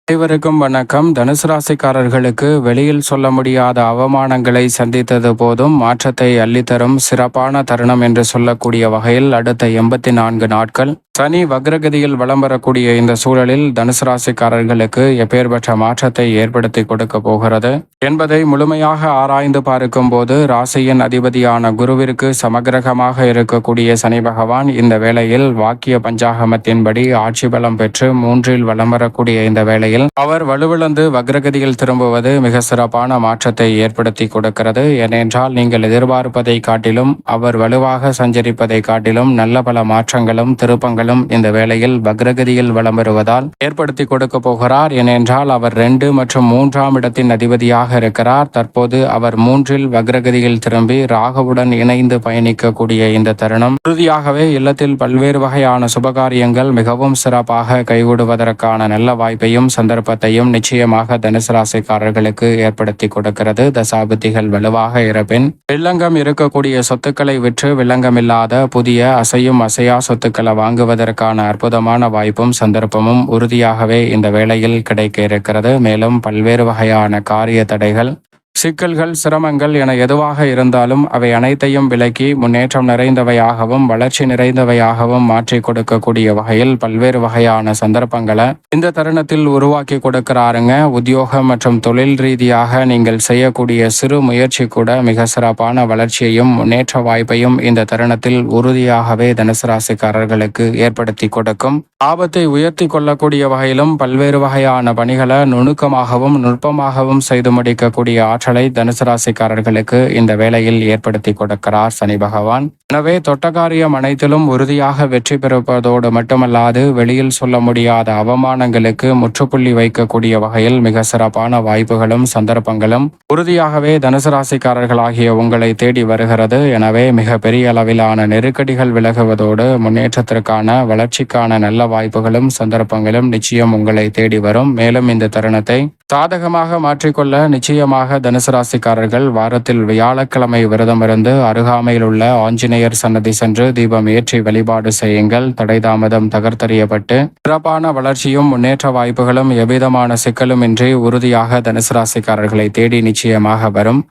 அனைவருக்கும் வணக்கம். தனுசு ராசிக்காரர்களுக்கு வெளியில் சொல்ல முடியாத அவமானங்களை சந்தித்தது போதும் மாற்றத்தை அள்ளித்தரும் சிறப்பான தருணம் என்று சொல்லக்கூடிய வகையில் அடுத்த 84 நாட்கள் சனி வக்ரகதியில் வலம் வரக்கூடிய இந்த சூழலில் தனுசு ராசிக்காரர்களுக்கு எப்பேற்பட்ட மாற்றத்தை ஏற்படுத்தி கொடுக்க போகிறது என்பதை முழுமையாக ஆராய்ந்து பார்க்கும் போது ராசியின் அதிபதியான குருவிற்கு சமகிரகமாக இருக்கக்கூடிய சனி பகவான் இந்த வேளையில் வாக்கிய பஞ்சாகமத்தின்படி ஆட்சி பலம் பெற்று 3இல் வலம் வரக்கூடிய இந்த வேளையில் அவர் வலுவிழந்து வக்ரகதியில் திரும்புவது மிக சிறப்பான மாற்றத்தை ஏற்படுத்தி கொடுக்கிறது. ஏனென்றால் நீங்கள் எதிர்பார்ப்பதை காட்டிலும் அவர் வலுவாக சஞ்சரிப்பதை காட்டிலும் நல்ல பல மாற்றங்களும் திருப்பங்களும் இந்த வேளையில் வக்ரகதியில் வலம் வருவதால் ஏற்படுத்தி கொடுக்க போகிறார். ஏனென்றால் அவர் 2 மற்றும் 3ஆம் இடத்தின் அதிபதியாக இருக்கிறார். தற்போது அவர் 3இல் வக்ரகதியில் திரும்பி ராகுவுடன் இணைந்து பயணிக்கக்கூடிய இந்த தருணம் உறுதியாகவே இல்லத்தில் பல்வேறு வகையான சுபகாரியங்கள் மிகவும் சிறப்பாக கைகூடுவதற்கான நல்ல வாய்ப்பையும் சந்தர்ப்பத்தையும் நிச்சயமாக தனுசு ராசிக்காரர்களுக்கு ஏற்படுத்தி கொடுக்கிறது. தசாபுத்திகள் வலுவாக இருப்பின் வில்லங்கம் இருக்கக்கூடிய சொத்துக்களை விற்று வில்லங்கமில்லாத புதிய அசையும் அசையா சொத்துக்களை வாங்குவதற்கான அற்புதமான வாய்ப்பும் சந்தர்ப்பமும் உறுதியாகவே இந்த வேளையில் கிடைக்க இருக்கிறது. மேலும் பல்வேறு வகையான காரிய தடைகள், சிக்கல்கள், சிரமங்கள் என எதுவாக இருந்தாலும் அவை அனைத்தையும் விலக்கி முன்னேற்றம் நிறைந்தவையாகவும் வளர்ச்சி நிறைந்தவையாகவும் மாற்றி கொடுக்கக்கூடிய வகையில் பல்வேறு வகையான சந்தர்ப்பங்களை இந்த தருணத்தில் உருவாக்கி கொடுக்கிறாருங்க. உத்தியோகம் மற்றும் தொழில் ரீதியாக நீங்கள் செய்யக்கூடிய சிறு முயற்சி கூட மிக சிறப்பான வளர்ச்சியையும் முன்னேற்ற வாய்ப்பையும் இந்த தருணத்தில் உறுதியாகவே தனுசு ராசிக்காரர்களுக்கு ஏற்படுத்தி கொடுக்கும். ஆபத்தை உயர்த்தி கொள்ளக்கூடிய வகையிலும் பல்வேறு வகையான பணிகளை நுணுக்கமாகவும் நுட்பமாகவும் செய்து முடிக்கக்கூடிய ஆற்றலை தனுசு ராசிக்காரர்களுக்கு இந்த வேளையில் ஏற்படுத்தி கொடுக்கிறார் சனி பகவான். எனவே தொட்ட காரியம் அனைத்திலும் உறுதியாக வெற்றி பெறுவதோடு மட்டுமல்லாது வெளியில் சொல்ல முடியாத அவமானங்களுக்கு முற்றுப்புள்ளி வைக்கக்கூடிய வகையில் மிக சிறப்பான வாய்ப்புகளும் சந்தர்ப்பங்களும் உறுதியாகவே தனுசு ராசிக்காரர்களாகிய உங்களை தேடி வருகிறது. எனவே மிக பெரிய அளவிலான நெருக்கடிகள் விலகுவதோடு முன்னேற்றத்திற்கான வளர்ச்சிக்கான நல்ல வாய்ப்புகளும் சந்தர்ப்பங்களும் நிச்சயம் உங்களை தேடி வரும். மேலும் இந்த தருணத்தை சாதகமாக மாற்றிக்கொள்ள நிச்சயமாக தனுசு ராசிக்காரர்கள் வாரத்தில் வியாழக்கிழமை விரதமிருந்து அருகாமையில் உள்ள ஆஞ்சநேயர் சன்னதி சென்று தீபம் ஏற்றி வழிபாடு செய்யுங்கள். தடை தாமதம் தகர்த்தெறியப்பட்டு சிறப்பான வளர்ச்சியும் முன்னேற்ற வாய்ப்புகளும் எவ்விதமான சிக்கலுமின்றி உறுதியாக தனுசு ராசிக்காரர்களை தேடி நிச்சயமாக வரும்.